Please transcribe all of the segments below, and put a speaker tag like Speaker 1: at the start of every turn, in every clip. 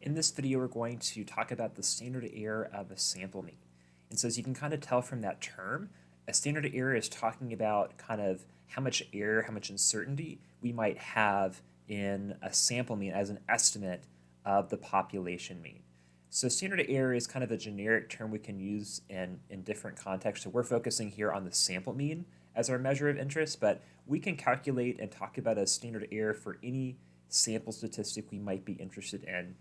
Speaker 1: In this video, we're going to talk about the standard error of a sample mean. And so as you can kind of tell from that term, a standard error is talking about kind of how much error, how much uncertainty we might have in a sample mean as an estimate of the population mean. So standard error is kind of a generic term we can use in different contexts. So we're focusing here on the sample mean as our measure of interest, but we can calculate and talk about a standard error for any sample statistic we might be interested in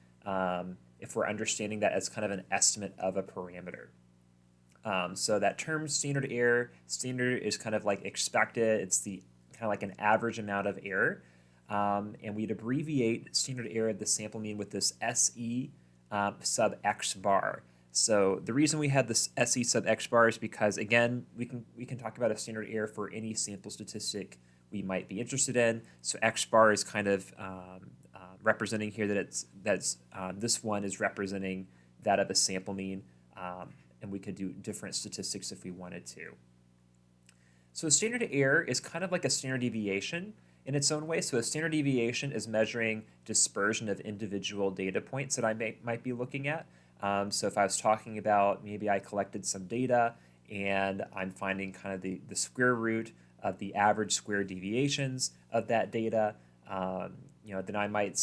Speaker 1: if we're understanding that as kind of an estimate of a parameter. So that term standard error, standard is kind of like expected. It's the kind of like an average amount of error. And we'd abbreviate standard error of the sample mean with this SE sub x bar. So the reason we had this SE sub x bar is because, again, we can talk about a standard error for any sample statistic we might be interested in. So x bar is kind of representing here that this one is representing that of a sample mean, and we could do different statistics if we wanted to. So a standard error is kind of like a standard deviation in its own way. So a standard deviation is measuring dispersion of individual data points that I might be looking at. So if I was talking about maybe I collected some data and I'm finding kind of the square root of the average square deviations of that data, then I might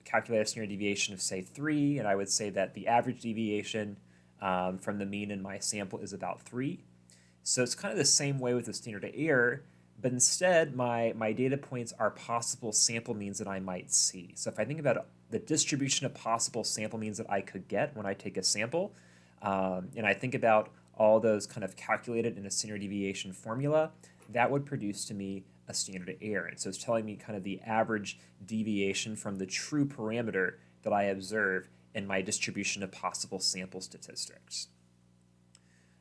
Speaker 1: calculate a standard deviation of, say, 3, and I would say that the average deviation from the mean in my sample is about 3. So it's kind of the same way with the standard error, but instead my data points are possible sample means that I might see. So if I think about the distribution of possible sample means that I could get when I take a sample, and I think about all those kind of calculated in a standard deviation formula, that would produce to me a standard error. And so it's telling me kind of the average deviation from the true parameter that I observe in my distribution of possible sample statistics.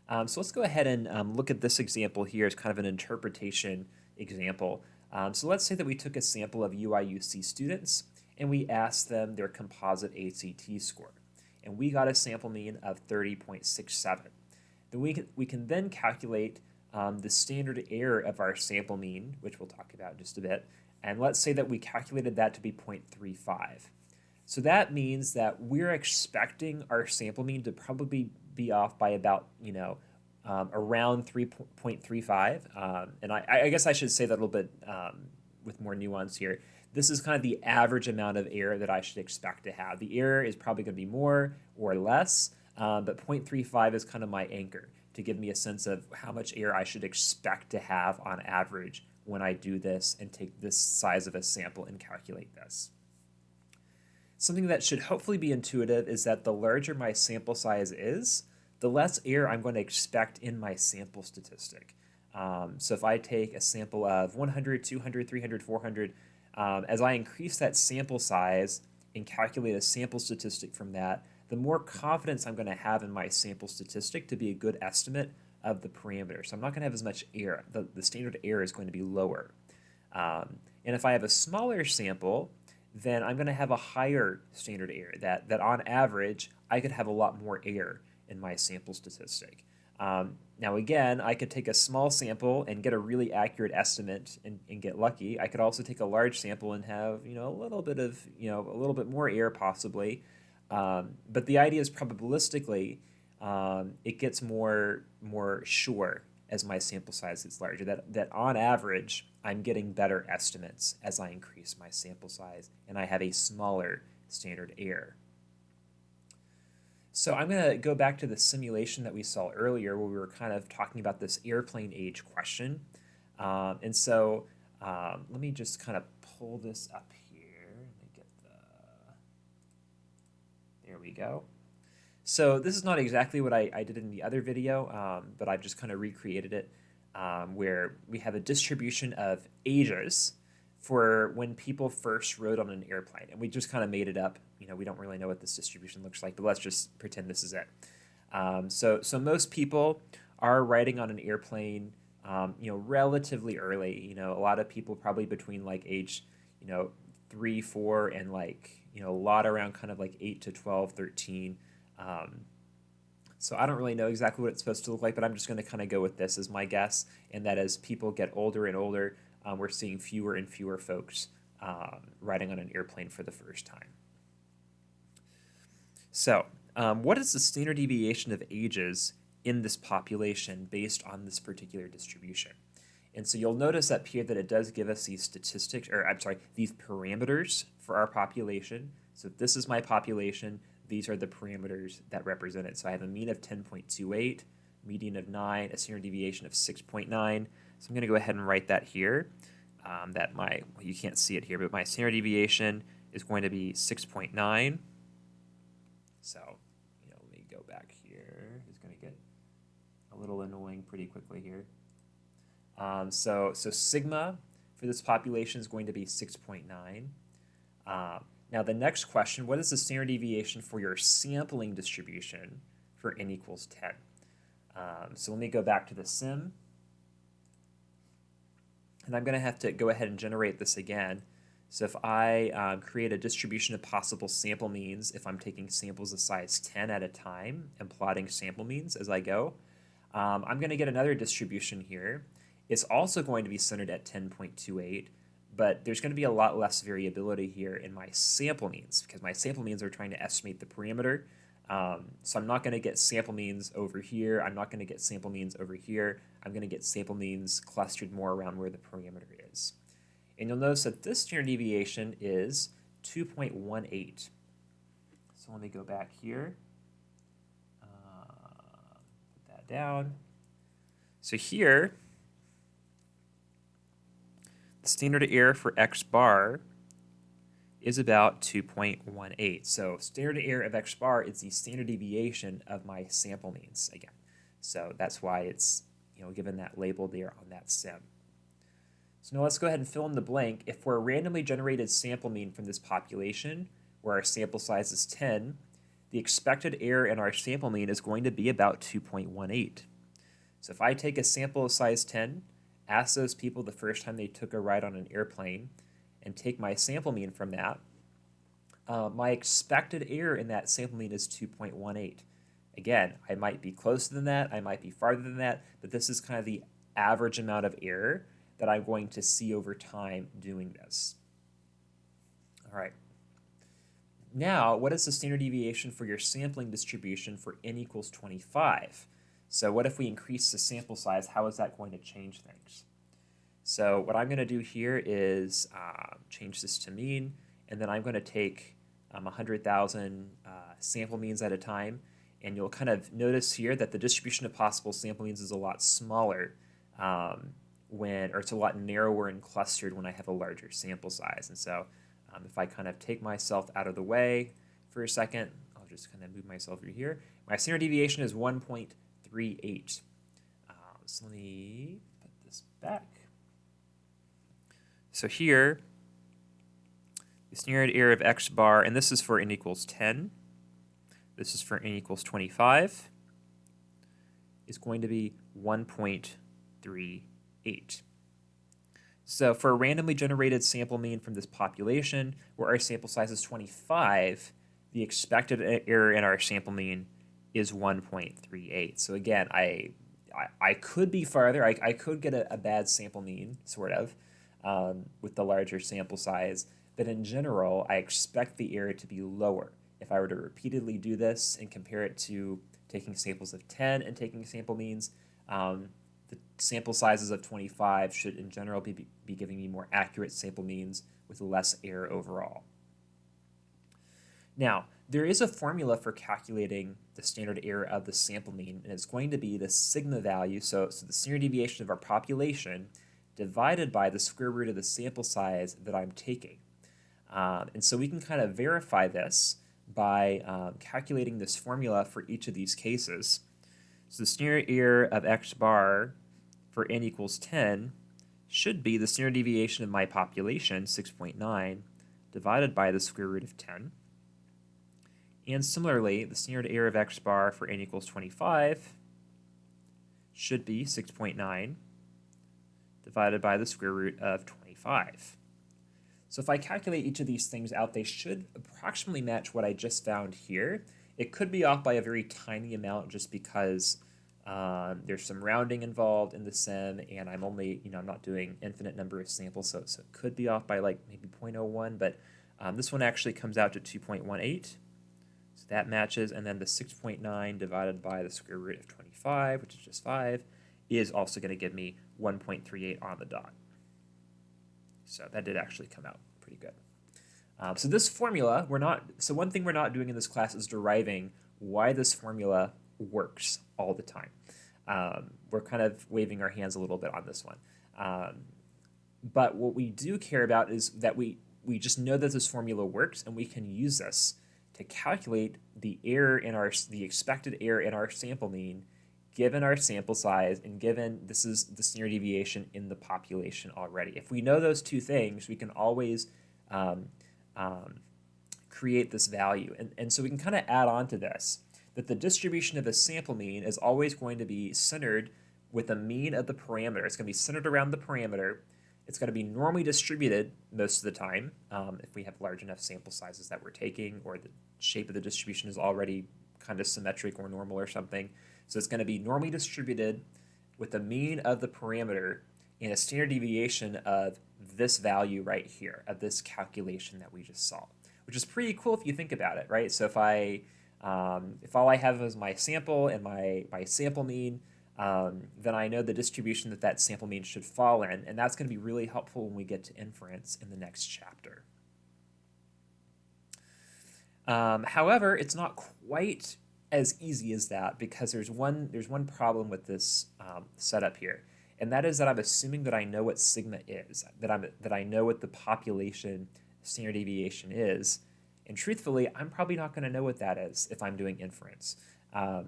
Speaker 1: So let's go ahead and look at this example here as kind of an interpretation example. So let's say that we took a sample of UIUC students and we asked them their composite ACT score. And we got a sample mean of 30.67. Then we can then calculate the standard error of our sample mean, which we'll talk about in just a bit, and let's say that we calculated that to be 0.35. So that means that we're expecting our sample mean to probably be off by about, around 3.35. And I guess I should say that a little bit with more nuance here. This is kind of the average amount of error that I should expect to have. The error is probably going to be more or less, but 0.35 is kind of my anchor to give me a sense of how much error I should expect to have on average when I do this and take this size of a sample and calculate this. Something that should hopefully be intuitive is that the larger my sample size is, the less error I'm going to expect in my sample statistic. So if I take a sample of 100, 200, 300, 400, as I increase that sample size and calculate a sample statistic from that, the more confidence I'm going to have in my sample statistic to be a good estimate of the parameter. So I'm not going to have as much error. The standard error is going to be lower. And if I have a smaller sample, then I'm going to have a higher standard error, that on average, I could have a lot more error in my sample statistic. Now again, I could take a small sample and get a really accurate estimate and get lucky. I could also take a large sample and have a little bit more error possibly. But the idea is probabilistically, it gets more sure as my sample size gets larger, that on average, I'm getting better estimates as I increase my sample size and I have a smaller standard error. So I'm going to go back to the simulation that we saw earlier where we were kind of talking about this airplane age question. And so let me just kind of pull this up here. Let me get there we go. So this is not exactly what I did in the other video, but I've just kind of recreated it where we have a distribution of ages for when people first rode on an airplane. And we just kind of made it up. We don't really know what this distribution looks like, but let's just pretend this is it. So most people are riding on an airplane, relatively early. A lot of people probably between like age, 3, 4, and a lot around kind of like 8 to 12, 13. So I don't really know exactly what it's supposed to look like, but I'm just going to kind of go with this as my guess, and that as people get older and older, we're seeing fewer and fewer folks riding on an airplane for the first time. So, what is the standard deviation of ages in this population based on this particular distribution? And so you'll notice up here that it does give us these statistics, or I'm sorry, these parameters for our population. So if this is my population, these are the parameters that represent it. So I have a mean of 10.28, median of 9, a standard deviation of 6.9. So I'm going to go ahead and write that here. Well, you can't see it here, but my standard deviation is going to be 6.9. So, let me go back here. It's going to get a little annoying pretty quickly here. So sigma for this population is going to be 6.9. Now the next question, what is the standard deviation for your sampling distribution for n equals 10? So let me go back to the sim. And I'm going to have to go ahead and generate this again. So if I create a distribution of possible sample means, if I'm taking samples of size 10 at a time and plotting sample means as I go, I'm going to get another distribution here. It's also going to be centered at 10.28, but there's going to be a lot less variability here in my sample means because my sample means are trying to estimate the parameter. So I'm not going to get sample means over here. I'm not going to get sample means over here. I'm going to get sample means clustered more around where the parameter is. And you'll notice that this standard deviation is 2.18. So let me go back here. Put that down. So here, the standard error for x bar is about 2.18. So standard error of x bar is the standard deviation of my sample means again. So that's why it's given that label there on that sim. So now let's go ahead and fill in the blank. If we're a randomly generated sample mean from this population, where our sample size is 10, the expected error in our sample mean is going to be about 2.18. So if I take a sample of size 10, ask those people the first time they took a ride on an airplane, and take my sample mean from that, my expected error in that sample mean is 2.18. Again, I might be closer than that, I might be farther than that, but this is kind of the average amount of error that I'm going to see over time doing this. All right. Now, what is the standard deviation for your sampling distribution for n equals 25? So what if we increase the sample size? How is that going to change things? So what I'm going to do here is change this to mean, and then I'm going to take 100,000 sample means at a time, and you'll kind of notice here that the distribution of possible sample means is a lot smaller or it's a lot narrower and clustered when I have a larger sample size. And so if I kind of take myself out of the way for a second, I'll just kind of move myself over here. My standard deviation is 1.38. So let me put this back. So here, the standard error of x bar, and this is for n equals 10, this is for n equals 25, is going to be 1.38. So for a randomly generated sample mean from this population, where our sample size is 25, the expected error in our sample mean is 1.38. So again, I could be farther. I could get a bad sample mean, sort of, with the larger sample size. But in general, I expect the error to be lower. If I were to repeatedly do this and compare it to taking samples of 10 and taking sample means, the sample sizes of 25 should in general be giving me more accurate sample means with less error overall. Now, there is a formula for calculating the standard error of the sample mean, and it's going to be the sigma value, so the standard deviation of our population divided by the square root of the sample size that I'm taking. And so we can kind of verify this by calculating this formula for each of these cases. So the standard error of x bar for n equals 10 should be the standard deviation of my population, 6.9, divided by the square root of 10. And similarly, the standard error of x bar for n equals 25 should be 6.9 divided by the square root of 25. So if I calculate each of these things out, they should approximately match what I just found here. It could be off by a very tiny amount just because there's some rounding involved in the sim, and I'm only, I'm not doing infinite number of samples, so it could be off by like maybe 0.01, but this one actually comes out to 2.18. So that matches, and then the 6.9 divided by the square root of 25, which is just 5, is also going to give me 1.38 on the dot. So that did actually come out pretty good. So this formula, so one thing we're not doing in this class is deriving why this formula works all the time. We're kind of waving our hands a little bit on this one. But what we do care about is that we just know that this formula works, and we can use this to calculate the expected error in our sample mean, given our sample size, and given this is the standard deviation in the population already. If we know those two things, we can always create this value. And so we can kind of add on to this, that the distribution of the sample mean is always going to be centered with the mean of the parameter. It's going to be centered around the parameter. It's going to be normally distributed most of the time if we have large enough sample sizes that we're taking, or the shape of the distribution is already kind of symmetric or normal or something. So it's going to be normally distributed with the mean of the parameter and a standard deviation of this value right here, of this calculation that we just saw, which is pretty cool if you think about it, right? So if all I have is my sample and my sample mean, then I know the distribution that sample mean should fall in, and that's going to be really helpful when we get to inference in the next chapter. However, it's not quite as easy as that, because there's one problem with this setup here, and that is that I'm assuming that I know what sigma is, that I know what the population standard deviation is, and truthfully, I'm probably not going to know what that is if I'm doing inference.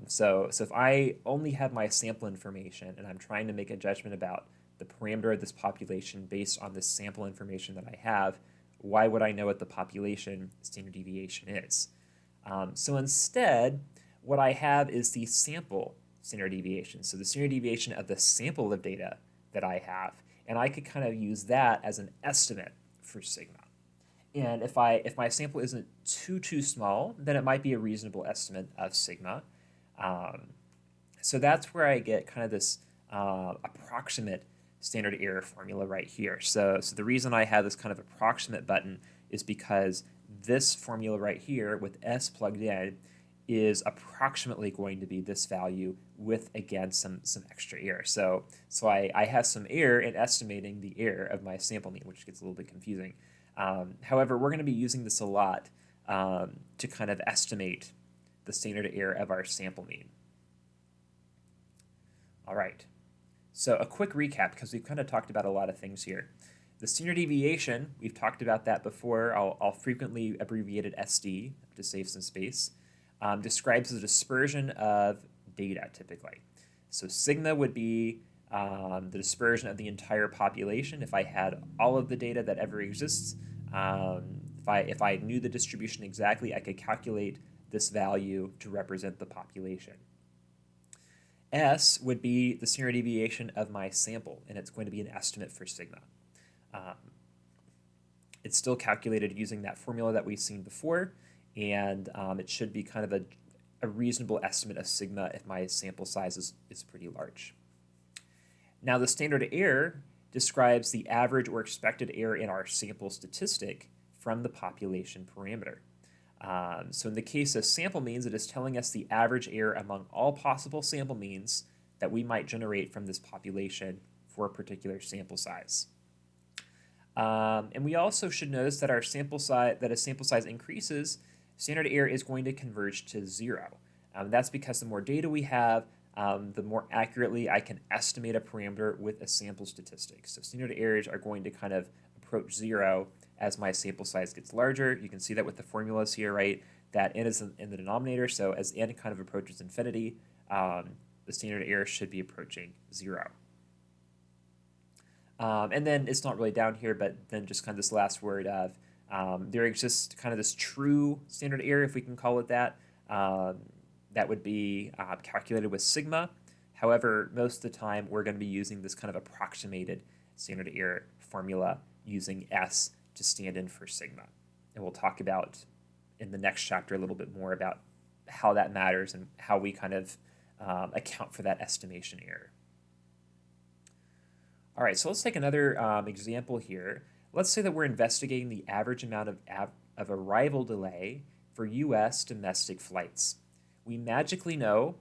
Speaker 1: So if I only have my sample information and I'm trying to make a judgment about the parameter of this population based on the sample information that I have, why would I know what the population standard deviation is? So instead, what I have is the sample standard deviation. So the standard deviation of the sample of data that I have, and I could kind of use that as an estimate for sigma. And if my sample isn't too small, then it might be a reasonable estimate of sigma. So that's where I get kind of this approximate standard error formula right here. So the reason I have this kind of approximate button is because this formula right here with S plugged in is approximately going to be this value with, again, some extra error. So I have some error in estimating the error of my sample mean, which gets a little bit confusing. However, we're going to be using this a lot to kind of estimate the standard error of our sample mean. All right, so a quick recap, because we've kind of talked about a lot of things here. The standard deviation, we've talked about that before. I'll frequently abbreviate it SD to save some space. Describes the dispersion of data typically. So sigma would be the dispersion of the entire population. If I had all of the data that ever exists, if I knew the distribution exactly, I could calculate this value to represent the population. S would be the standard deviation of my sample, and it's going to be an estimate for sigma. It's still calculated using that formula that we've seen before, and it should be kind of a reasonable estimate of sigma if my sample size is pretty large. Now, the standard error describes the average or expected error in our sample statistic from the population parameter. So in the case of sample means, it is telling us the average error among all possible sample means that we might generate from this population for a particular sample size. And we also should notice that as sample size increases, standard error is going to converge to 0. That's because the more data we have, the more accurately I can estimate a parameter with a sample statistic. So standard errors are going to kind of approach 0 as my sample size gets larger. You can see that with the formulas here, right? That n is in the denominator, so as n kind of approaches infinity, the standard error should be approaching 0. And then it's not really down here, but then just kind of this last word of there exists kind of this true standard error, if we can call it that, that would be calculated with sigma. However, most of the time we're going to be using this kind of approximated standard error formula using S to stand in for sigma. And we'll talk about in the next chapter a little bit more about how that matters and how we kind of account for that estimation error. All right, so let's take another example here. Let's say that we're investigating the average amount of arrival delay for US domestic flights. We magically know,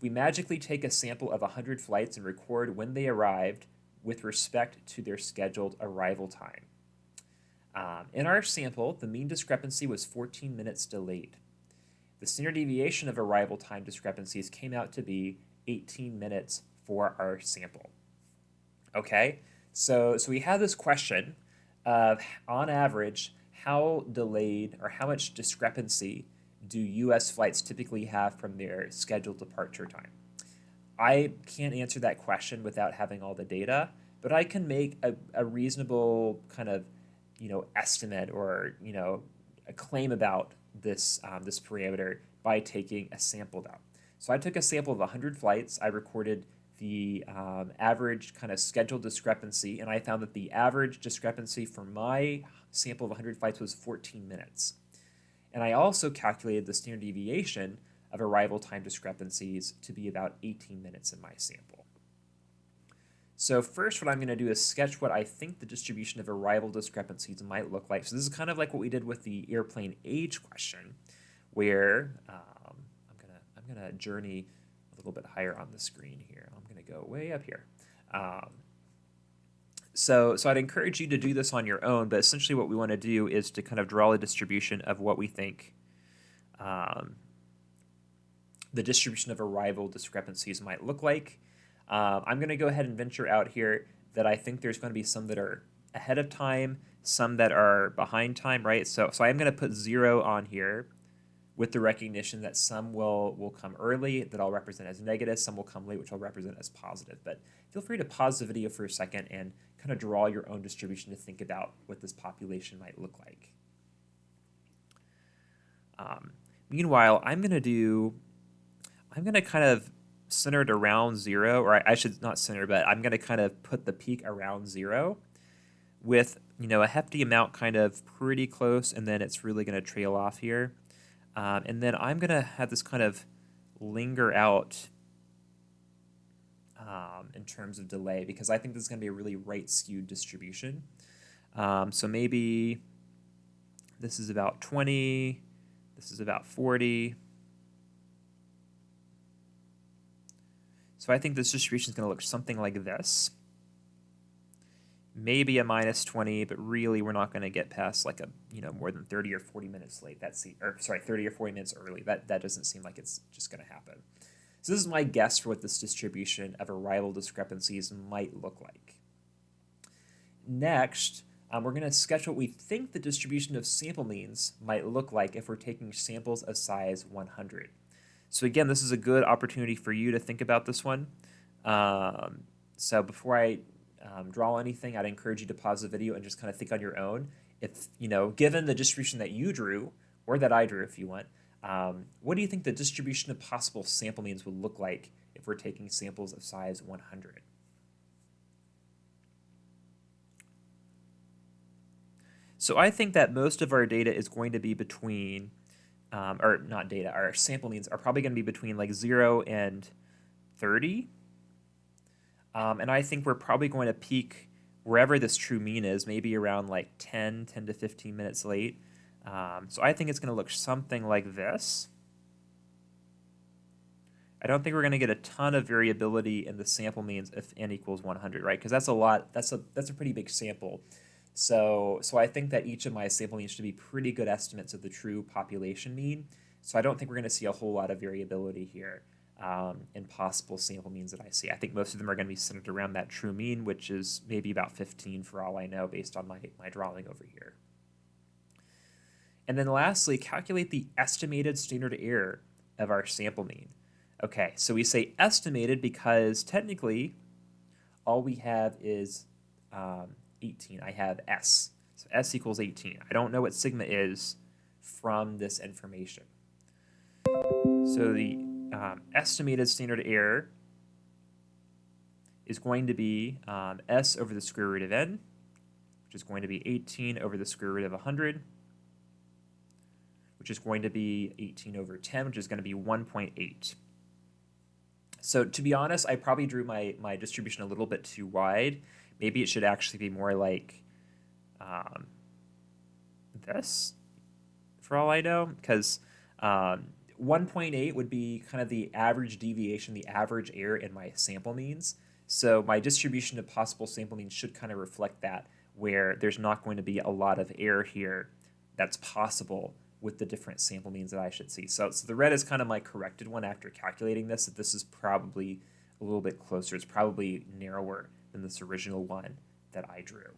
Speaker 1: we magically take a sample of 100 flights and record when they arrived with respect to their scheduled arrival time. In our sample, the mean discrepancy was 14 minutes delayed. The standard deviation of arrival time discrepancies came out to be 18 minutes for our sample. Okay, so we have this question of, on average, how delayed or how much discrepancy do US flights typically have from their scheduled departure time? I can't answer that question without having all the data, but I can make a reasonable kind of, estimate or, a claim about this, this parameter by taking a sample down. So I took a sample of 100 flights. I recorded the average kind of scheduled discrepancy, and I found that the average discrepancy for my sample of 100 flights was 14 minutes. And I also calculated the standard deviation of arrival time discrepancies to be about 18 minutes in my sample. So first, what I'm going to do is sketch what I think the distribution of arrival discrepancies might look like. So this is kind of like what we did with the airplane age question, where I'm gonna journey a little bit higher on the screen here. I'm gonna go way up here. So I'd encourage you to do this on your own, but essentially what we want to do is to kind of draw a distribution of what we think the distribution of arrival discrepancies might look like. I'm going to go ahead and venture out here that I think there's going to be some that are ahead of time, some that are behind time, right? So I'm going to put 0 on here with the recognition that some will come early, that I'll represent as negative, some will come late, which I'll represent as positive. But feel free to pause the video for a second and kind of draw your own distribution to think about what this population might look like. Meanwhile, I'm going to kind of center it around 0, or I should not center, but I'm going to kind of put the peak around 0 with, a hefty amount kind of pretty close, and then it's really going to trail off here. And then I'm going to have this kind of linger out in terms of delay, because I think this is going to be a really right-skewed distribution. So maybe this is about 20, this is about 40. So I think this distribution is going to look something like this. Maybe a minus 20, but really we're not going to get past like more than 30 or 40 minutes late. 30 or 40 minutes early. That doesn't seem like it's just going to happen. So this is my guess for what this distribution of arrival discrepancies might look like. Next, we're going to sketch what we think the distribution of sample means might look like if we're taking samples of size 100. So again, this is a good opportunity for you to think about this one. So before I draw anything, I'd encourage you to pause the video and just kind of think on your own. If, given the distribution that you drew, or that I drew if you want, what do you think the distribution of possible sample means would look like if we're taking samples of size 100? So I think that most of our data is going to be between, or not data, our sample means are probably going to be between like 0 and 30. And I think we're probably going to peak wherever this true mean is, maybe around like 10 to 15 minutes late. So I think it's going to look something like this. I don't think we're going to get a ton of variability in the sample means if n equals 100, right? Because that's a lot. That's a pretty big sample. So I think that each of my sample means should be pretty good estimates of the true population mean. So I don't think we're going to see a whole lot of variability here in possible sample means that I see. I think most of them are going to be centered around that true mean, which is maybe about 15 for all I know based on my drawing over here. And then lastly, calculate the estimated standard error of our sample mean. Okay, so we say estimated because technically all we have is 18. I have S. So S equals 18. I don't know what sigma is from this information. So the estimated standard error is going to be S over the square root of n, which is going to be 18 over the square root of 100, which is going to be 18 over 10, which is going to be 1.8. So to be honest, I probably drew my distribution a little bit too wide. Maybe it should actually be more like this for all I know, because 1.8 would be kind of the average deviation, the average error in my sample means. So my distribution of possible sample means should kind of reflect that, where there's not going to be a lot of error here that's possible with the different sample means that I should see. So the red is kind of my corrected one after calculating this, that this is probably a little bit closer. It's probably narrower than this original one that I drew.